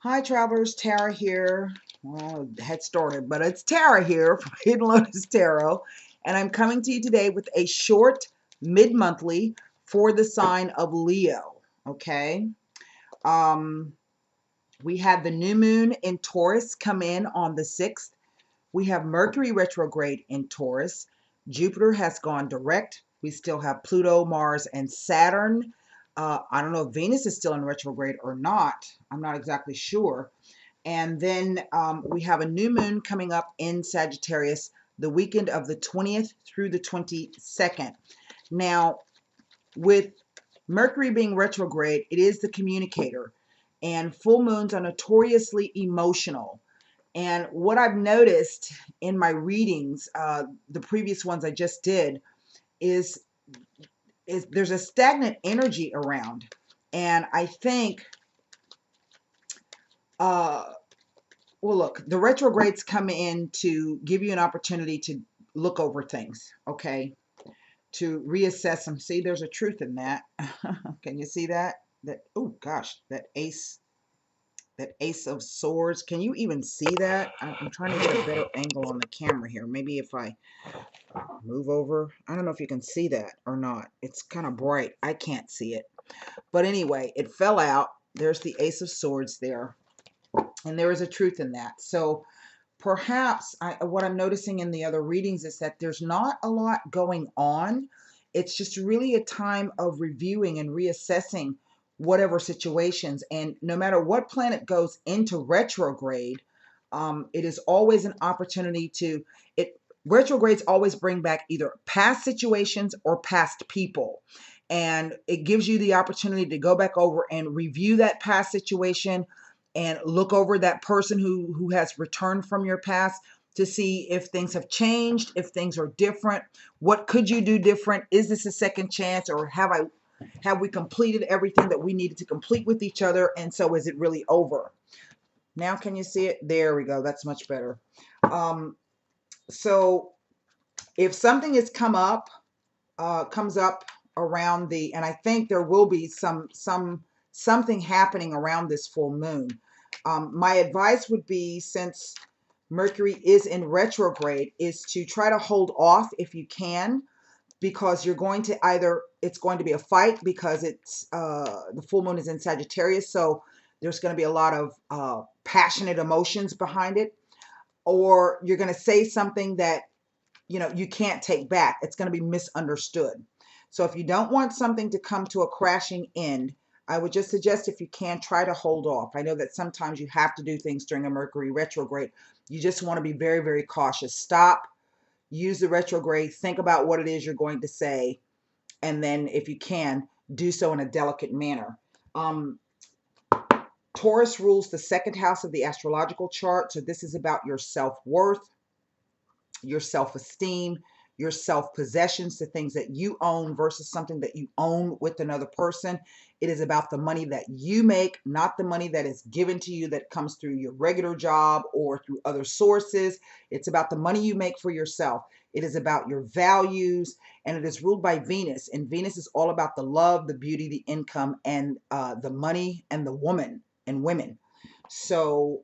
Hi travelers, Tara here. Well, it had started, but it's Tara here from Hidden Lotus Tarot, and I'm coming to you today with a short mid-monthly for the sign of Leo. Okay, um, we had the new moon in Taurus come in on the 6th. We have Mercury retrograde in Taurus. Jupiter has gone direct. We still have Pluto, Mars, and Saturn. I don't know if Venus is still in retrograde or not. I'm not exactly sure. And then we have a new moon coming up in Sagittarius the weekend of the 20th through the 22nd. Now, with Mercury being retrograde, it is the communicator, and full moons are notoriously emotional. And what I've noticed in my readings, the previous ones I just did, is there's a stagnant energy around, and I think uh, well, look, the retrogrades come in to give you an opportunity to look over things, okay? To reassess them. See, there's a truth in that. Can you see that? That, oh gosh, that ace of swords. Can you even see that? I'm trying to get a better angle on the camera here. Maybe if I move over. I don't know if you can see that or not. It's kind of bright. I can't see it. But anyway, it fell out. There's the ace of swords there. And there is a truth in that. So perhaps what I'm noticing in the other readings is that there's not a lot going on. It's just really a time of reviewing and reassessing whatever situations. And no matter what planet goes into retrograde, it is always an opportunity to it. Retrogrades always bring back either past situations or past people. And it gives you the opportunity to go back over and review that past situation and look over that person who has returned from your past to see if things have changed, if things are different. What could you do different? Is this a second chance, or have we completed everything that we needed to complete with each other? And so is it really over? Now can you see it? There we go. That's much better. So if something has comes up around the, and I think there will be something happening around this full moon. My advice would be, since Mercury is in retrograde, is to try to hold off if you can, because you're going to either, it's going to be a fight because it's the full moon is in Sagittarius, so there's going to be a lot of passionate emotions behind it, or you're going to say something that you can't take back. It's going to be misunderstood. So if you don't want something to come to a crashing end, I would just suggest, if you can, try to hold off. I know that sometimes you have to do things during a Mercury retrograde. You just want to be very, very cautious. Stop, use the retrograde, think about what it is you're going to say, and then if you can, do so in a delicate manner. Taurus rules the second house of the astrological chart, so this is about your self-worth, your self-esteem, your self-possessions, the things that you own versus something that you own with another person. It is about the money that you make, not the money that is given to you that comes through your regular job or through other sources. It's about the money you make for yourself. It is about your values, and it is ruled by Venus. And Venus is all about the love, the beauty, the income, and the money, and the woman and women. So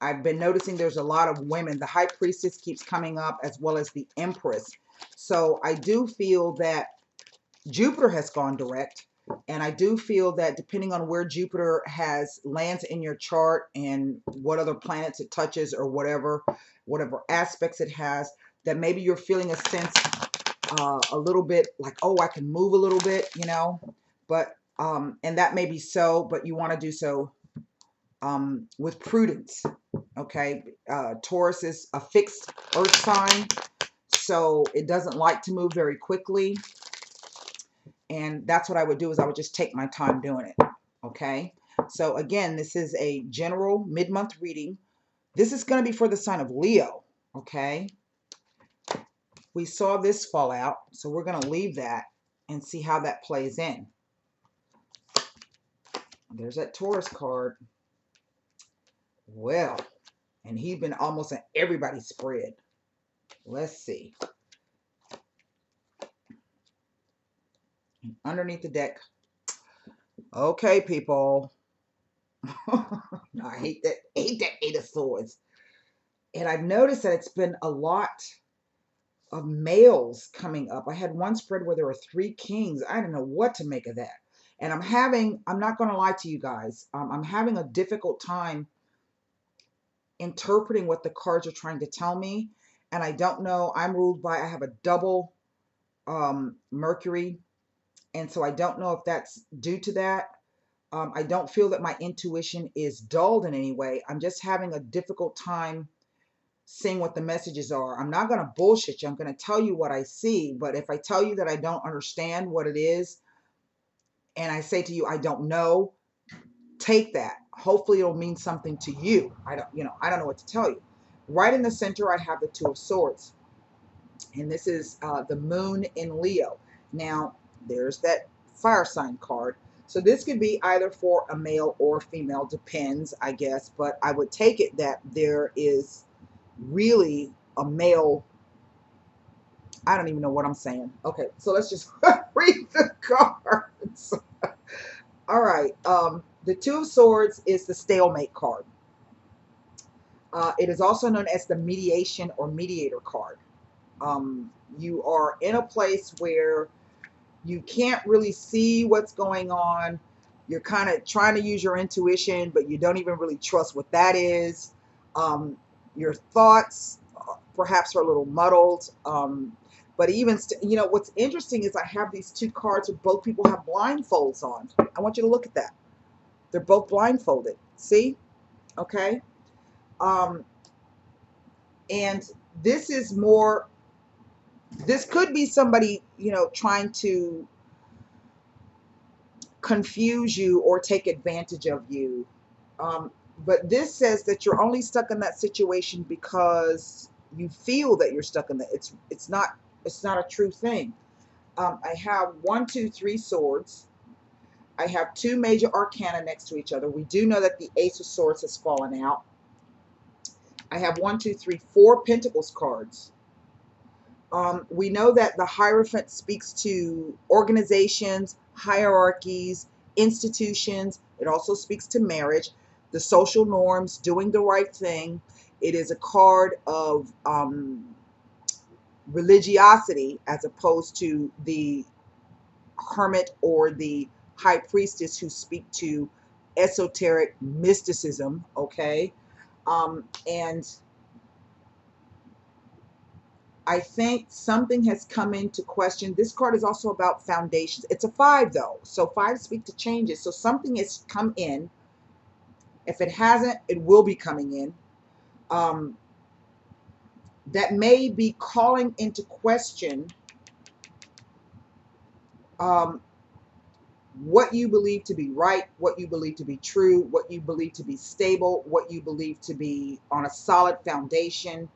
I've been noticing there's a lot of women. The high priestess keeps coming up, as well as the empress. So I do feel that Jupiter has gone direct. And I do feel that depending on where Jupiter has lands in your chart and what other planets it touches, or whatever aspects it has, that maybe you're feeling a sense a little bit like, oh, I can move a little bit. But and that may be so, but you want to do so with prudence. Okay, Taurus is a fixed earth sign, so it doesn't like to move very quickly. And that's what I would do, is I would just take my time doing it. Okay, so again, this is a general mid-month reading. This is going to be for the sign of Leo. Okay, we saw this fall out, so we're going to leave that and see how that plays in. There's that Taurus card. Well, and he's been almost in everybody's spread. Let's see. And underneath the deck. Okay, people. No, I hate that Eight of Swords. And I've noticed that it's been a lot of males coming up. I had one spread where there were three kings. I don't know what to make of that. And I'm not going to lie to you guys. I'm having a difficult time interpreting what the cards are trying to tell me. And I don't know. I have a double Mercury. And so I don't know if that's due to that. I don't feel that my intuition is dulled in any way. I'm just having a difficult time seeing what the messages are. I'm not going to bullshit you. I'm going to tell you what I see. But if I tell you that I don't understand what it is, and I say to you, I don't know, take that. Hopefully it'll mean something to you. I don't know what to tell you. Right in the center, I have the Two of Swords. And this is the moon in Leo. Now, there's that fire sign card. So this could be either for a male or female, depends, I guess. But I would take it that there is really a male. I don't even know what I'm saying. Okay, so let's just read the cards. All right. The Two of Swords is the stalemate card. It is also known as the mediation or mediator card. You are in a place where you can't really see what's going on. You're kind of trying to use your intuition, but you don't even really trust what that is. Your thoughts perhaps are a little muddled. But even, what's interesting is I have these two cards where both people have blindfolds on. I want you to look at that. They're both blindfolded. See? Okay. And this is more, this could be somebody, trying to confuse you or take advantage of you. But this says that you're only stuck in that situation because you feel that you're stuck in that. It's not a true thing. I have 1, 2, 3 swords. I have two major arcana next to each other. We do know that the Ace of Swords has fallen out. I have 1, 2, 3, 4 Pentacles cards. We know that the Hierophant speaks to organizations, hierarchies, institutions. It also speaks to marriage, the social norms, doing the right thing. It is a card of religiosity as opposed to the Hermit or the High Priestess who speak to esoteric mysticism, okay? And I think something has come into question. This card is also about foundations. It's a 5 though. So 5 speak to changes. So something has come in. If it hasn't, it will be coming in. That may be calling into question what you believe to be right, what you believe to be true, what you believe to be stable, what you believe to be on a solid foundation.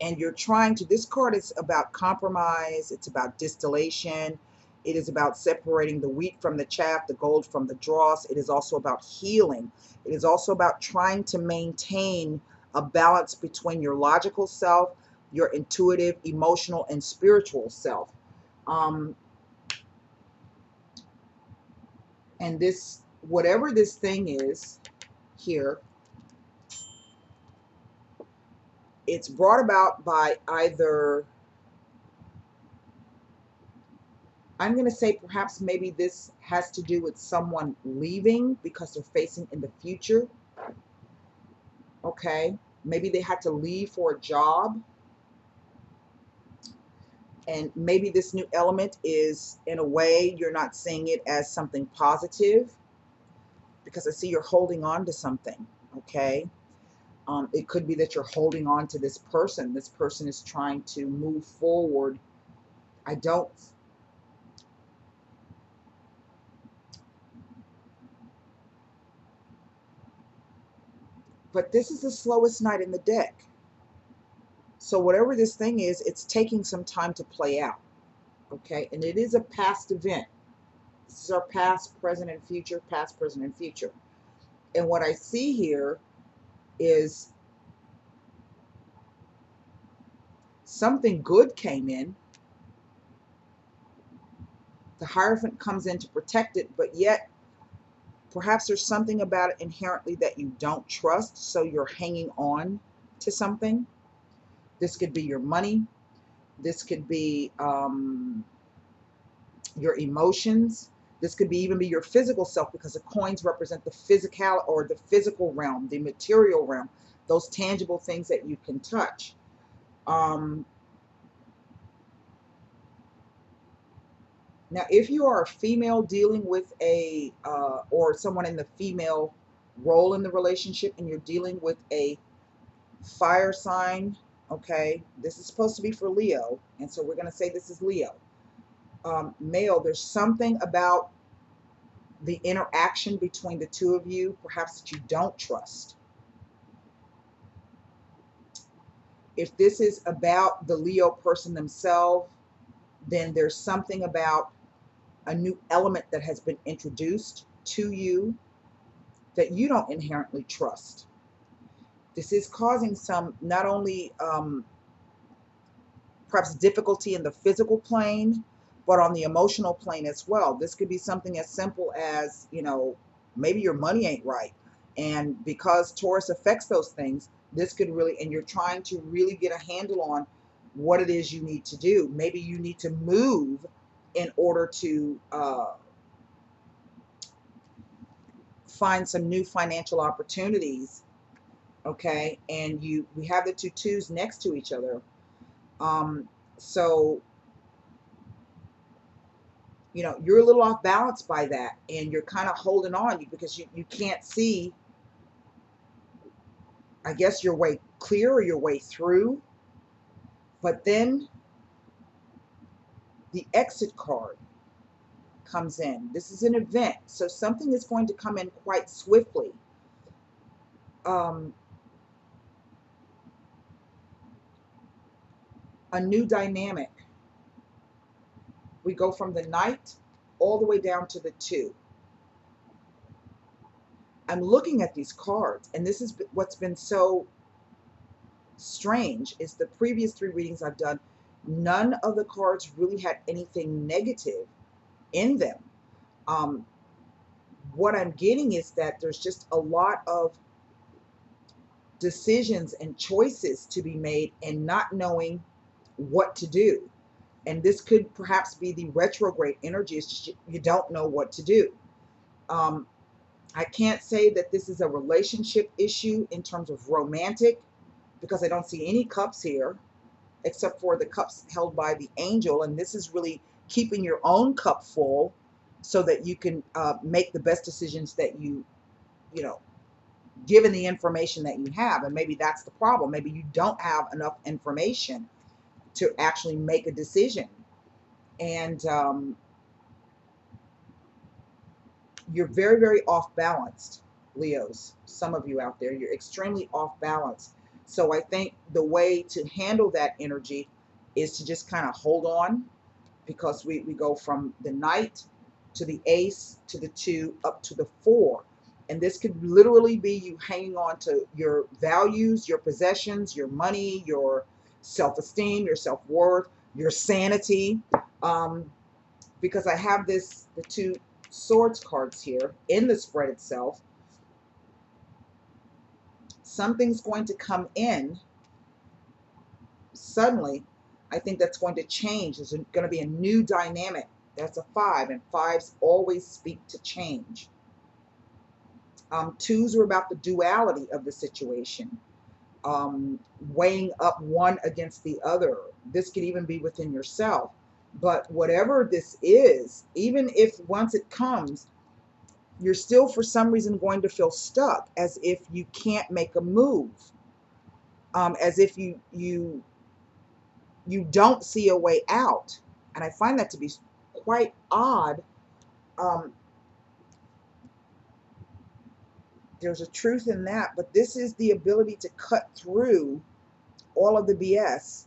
And you're trying to, this card is about compromise, it's about distillation, it is about separating the wheat from the chaff, the gold from the dross. It is also about healing. It is also about trying to maintain a balance between your logical self, your intuitive, emotional, and spiritual self. And this, whatever this thing is here, it's brought about by either, I'm going to say perhaps maybe this has to do with someone leaving because they're facing in the future. Okay. Maybe they had to leave for a job. And maybe this new element is, in a way, you're not seeing it as something positive because I see you're holding on to something. Okay. It could be that you're holding on to this person. This person is trying to move forward. I don't. But this is the slowest night in the deck. So whatever this thing is, it's taking some time to play out. Okay. And it is a past event. This is our past, present, and future, past, present, and future. And what I see here is something good came in. The Hierophant comes in to protect it, but yet Perhaps there's something about it inherently that you don't trust, so you're hanging on to something. This could be your money. This could be your emotions. This could be even be your physical self, because the coins represent the physical or the physical realm, the material realm, those tangible things that you can touch. Um, Now, if you are a female dealing with or someone in the female role in the relationship, and you're dealing with a fire sign, okay, this is supposed to be for Leo, and so we're going to say this is Leo. Male, there's something about the interaction between the two of you, perhaps that you don't trust. If this is about the Leo person themselves, then there's something about a new element that has been introduced to you that you don't inherently trust. This is causing some, not only perhaps difficulty in the physical plane, but on the emotional plane as well. This could be something as simple as, maybe your money ain't right. And because Taurus affects those things, this could really, and you're trying to really get a handle on what it is you need to do. Maybe you need to move in order to find some new financial opportunities. Okay, and we have the two twos next to each other. So you're a little off balance by that, and you're kind of holding on because you can't see, I guess, your way clear or your way through. But then the exit card comes in. This is an event, so something is going to come in quite swiftly. um, a new dynamic. We go from the Knight all the way down to the Two. I'm looking at these cards, and this is what's been so strange, is the previous three readings I've done, none of the cards really had anything negative in them. Um, what I'm getting is that there's just a lot of decisions and choices to be made and not knowing what to do. And this could perhaps be the retrograde energy. It's just you don't know what to do. Um, I can't say that this is a relationship issue in terms of romantic, because I don't see any cups here except for the cups held by the angel. And this is really keeping your own cup full so that you can make the best decisions that you know, given the information that you have. And maybe that's the problem. Maybe you don't have enough information to actually make a decision. And you're very, very off balanced, Leos. Some of you out there, you're extremely off balance. So I think the way to handle that energy is to just kind of hold on, because we go from the Knight to the Ace to the Two up to the Four. And this could literally be you hanging on to your values, your possessions, your money, your self-esteem, your self-worth, your sanity. Um, because I have the Two Swords cards here in the spread itself. Something's going to come in suddenly. I think that's going to change. There's going to be a new dynamic. That's a 5, and 5s always speak to change. 2s are about the duality of the situation, weighing up one against the other. This could even be within yourself. But whatever this is, even if once it comes, you're still for some reason going to feel stuck, as if you can't make a move, as if you don't see a way out. And I find that to be quite odd. Um, there's a truth in that, but this is the ability to cut through all of the BS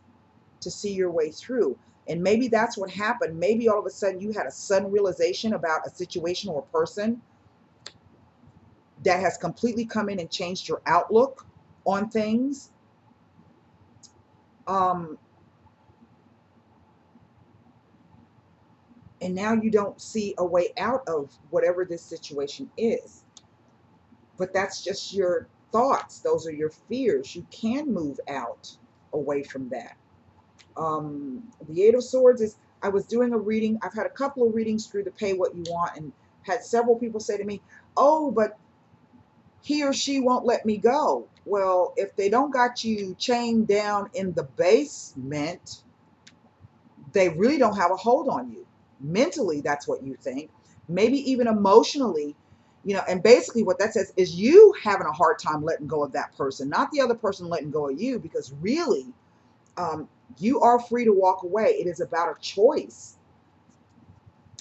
to see your way through. And maybe that's what happened. Maybe all of a sudden you had a sudden realization about a situation or a person that has completely come in and changed your outlook on things. Um, And now you don't see a way out of whatever this situation is. But that's just your thoughts. Those are your fears. You can move out away from that. The Eight of Swords is, I was doing a reading. I've had a couple of readings through the Pay What You Want, and had several people say to me, oh, but he or she won't let me go. Well, if they don't got you chained down in the basement, they really don't have a hold on you. Mentally, that's what you think. Maybe even emotionally, and basically what that says is you having a hard time letting go of that person, not the other person letting go of you, because really, um, you are free to walk away. It is about a choice.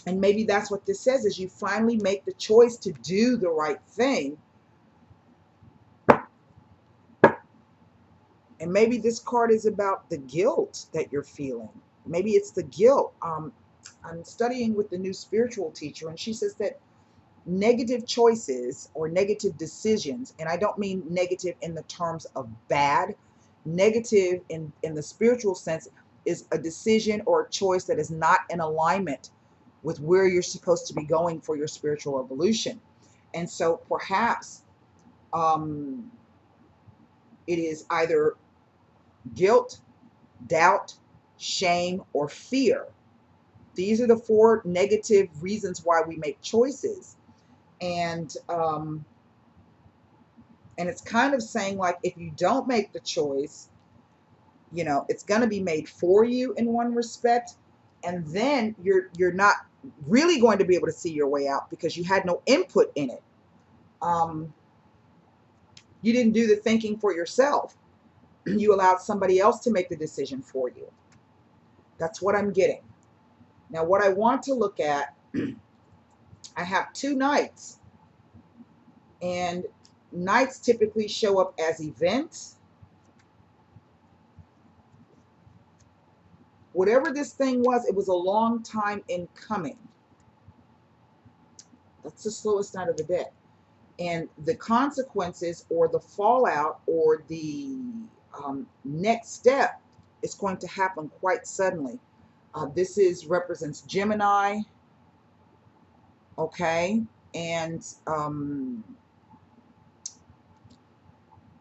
And maybe that's what this says, is you finally make the choice to do the right thing. And maybe this card is about the guilt that you're feeling. Maybe it's the guilt. I'm studying with the new spiritual teacher, and she says that negative choices or negative decisions, and I don't mean negative in the terms of bad, negative in the spiritual sense, is a decision or a choice that is not in alignment with where you're supposed to be going for your spiritual evolution. And so perhaps um, it is either guilt, doubt, shame, or fear. These are the four negative reasons why we make choices. And it's kind of saying, like, if you don't make the choice, it's going to be made for you in one respect, and then you're not really going to be able to see your way out because you had no input in it. You didn't do the thinking for yourself. You allowed somebody else to make the decision for you. That's what I'm getting. Now, what I want to look at, I have two knights, and knights typically show up as events. Whatever this thing was, it was a long time in coming. That's the slowest knight of the deck. And the consequences or the fallout or the next step is going to happen quite suddenly. This represents Gemini, okay? And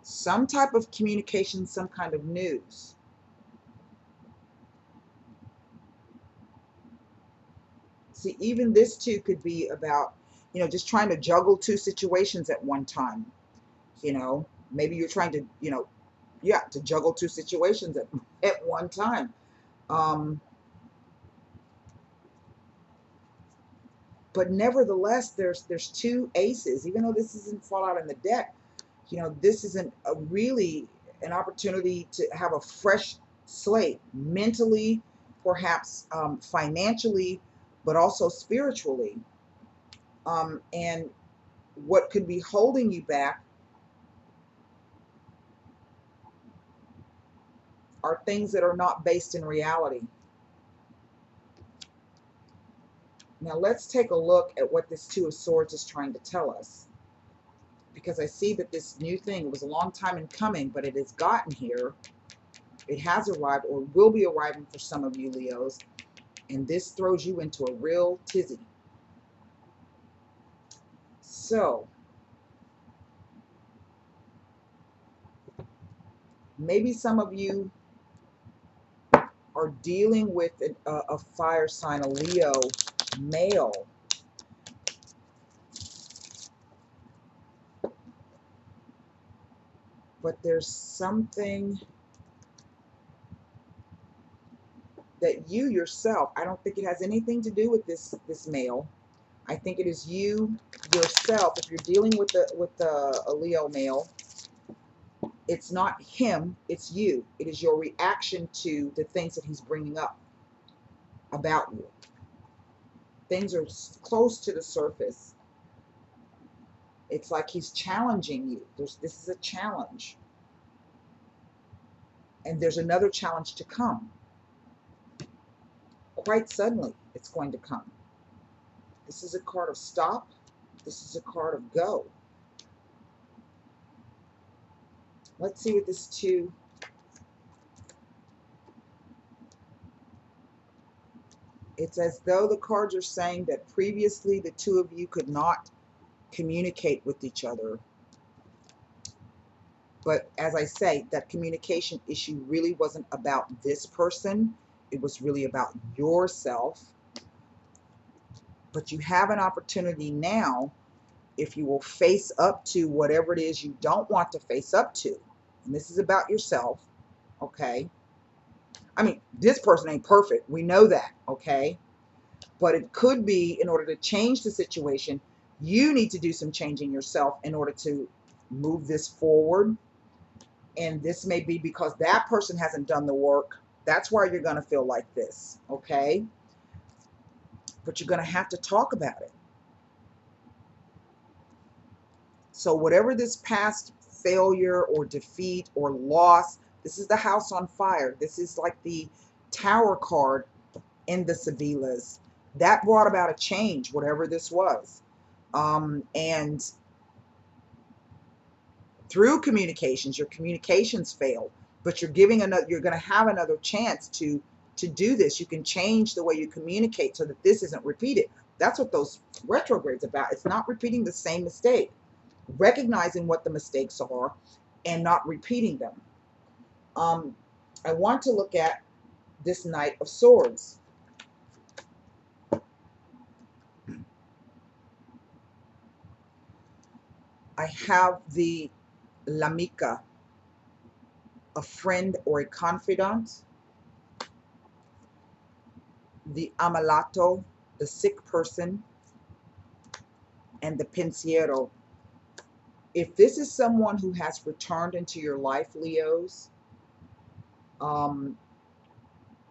some type of communication, some kind of news. See, even this too could be about, just trying to juggle two situations at one time. Maybe you're trying to, to juggle two situations at one time. But nevertheless, there's two aces. Even though this isn't fallout in the deck, this isn't a really an opportunity to have a fresh slate, mentally, perhaps financially, but also spiritually. And what could be holding you back are things that are not based in reality. Now let's take a look at what this Two of Swords is trying to tell us. Because I see that this new thing was a long time in coming, but it has gotten here. It has arrived, or will be arriving for some of you Leos. And this throws you into a real tizzy. So, maybe some of you are dealing with a fire sign, a Leo male. But there's something that you yourself, I don't think it has anything to do with this male. I think it is you yourself. If you're dealing with a Leo male, it's not him, it's you. It is your reaction to the things that he's bringing up about you. Things are close to the surface. It's like he's challenging you. This is a challenge. And there's another challenge to come. Quite suddenly, it's going to come. This is a card of stop. This is a card of go. Let's see what this It's as though the cards are saying that previously the two of you could not communicate with each other. But as I say, that communication issue really wasn't about this person. It was really about yourself. But you have an opportunity now, if you will face up to whatever it is you don't want to face up to. And this is about yourself, okay? I mean, this person ain't perfect. We know that, okay? But it could be, in order to change the situation, you need to do some changing yourself in order to move this forward. And this may be because that person hasn't done the work. That's why you're going to feel like this, okay? But you're going to have to talk about it. So whatever this past failure or defeat or loss, this is the house on fire. This is like the Tower card in the Sevillas. That brought about a change, whatever this was. And through communications, your communications failed, but you're going to have another chance to do this. You can change the way you communicate so that this isn't repeated. That's what those retrogrades about. It's not repeating the same mistake, recognizing what the mistakes are and not repeating them. I want to look at this Knight of Swords. I have the L'Amica, a friend or a confidant. The Ammalato, the sick person, and the Pensiero. If this is someone who has returned into your life, Leos,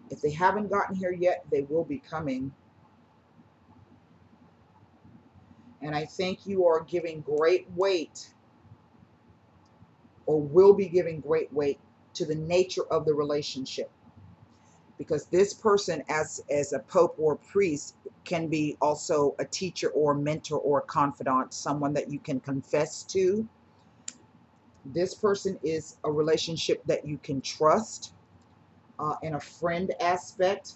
if they haven't gotten here yet, they will be coming. And I think you are giving great weight, or will be giving great weight, to the nature of the relationship. Because this person, as a pope or a priest, can be also a teacher or a mentor or a confidant, someone that you can confess to. This person is a relationship that you can trust, in a friend aspect.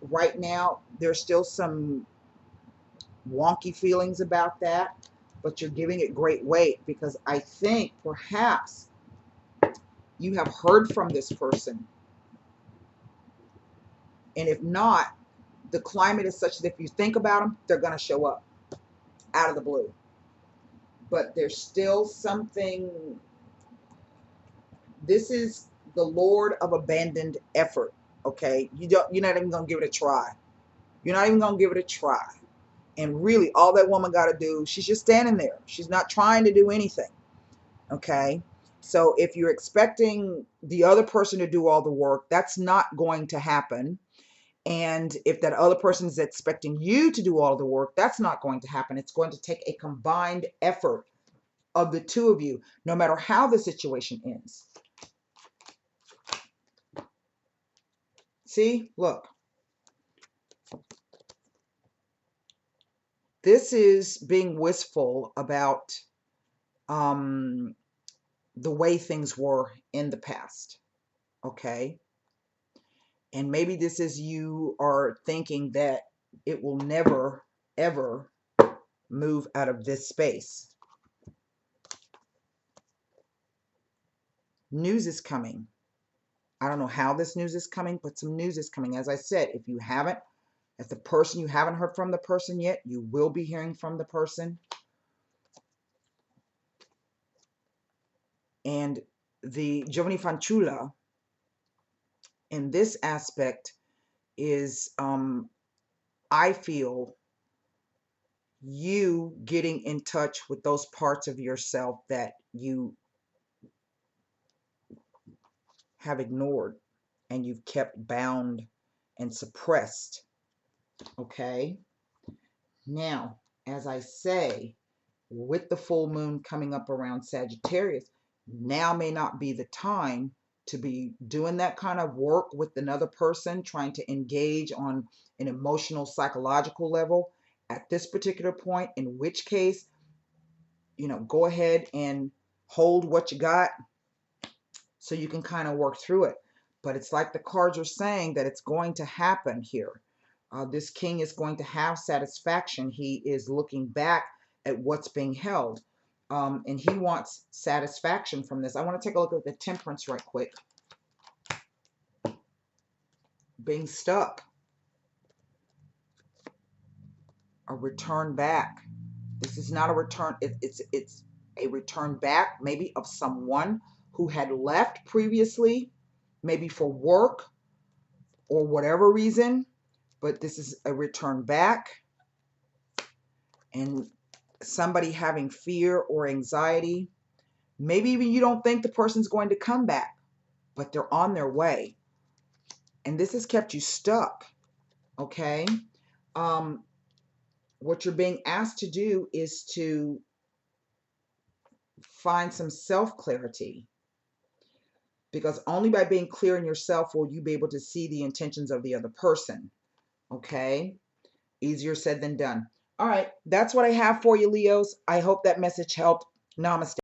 Right now, there's still some wonky feelings about that, but you're giving it great weight because I think perhaps you have heard from this person. And if not, the climate is such that if you think about them, they're going to show up out of the blue. But there's still something. This is the Lord of abandoned effort. Okay, you're not even gonna give it a try. You're not even gonna give it a try. And really, all that woman got to do, she's just standing there. She's not trying to do anything. Okay, so if you're expecting the other person to do all the work, that's not going to happen. And if that other person is expecting you to do all the work, that's not going to happen. It's going to take a combined effort of the two of you, no matter how the situation ends. See, look. This is being wistful about the way things were in the past. Okay. And maybe this is you are thinking that it will never, ever move out of this space. News is coming. I don't know how this news is coming, but some news is coming. As I said, if you haven't, as the person, you haven't heard from the person yet, you will be hearing from the person. And the Giovani Fanciulla in this aspect is, I feel, you getting in touch with those parts of yourself that you have ignored and you've kept bound and suppressed. Okay. Now, as I say, with the full moon coming up around Sagittarius, now may not be the time to be doing that kind of work with another person, trying to engage on an emotional, psychological level at this particular point, in which case, go ahead and hold what you got so you can kind of work through it. But it's like the cards are saying that it's going to happen here. This king is going to have satisfaction. He is looking back at what's being held. And he wants satisfaction from this. I want to take a look at the temperance right quick. Being stuck. A return back. This is not a return. It's a return back, maybe of someone who had left previously, maybe for work or whatever reason. But this is a return back. And somebody having fear or anxiety. Maybe even you don't think the person's going to come back, but they're on their way. And this has kept you stuck, okay? What you're being asked to do is to find some self-clarity, because only by being clear in yourself will you be able to see the intentions of the other person, okay? Easier said than done. All right, that's what I have for you, Leos. I hope that message helped. Namaste.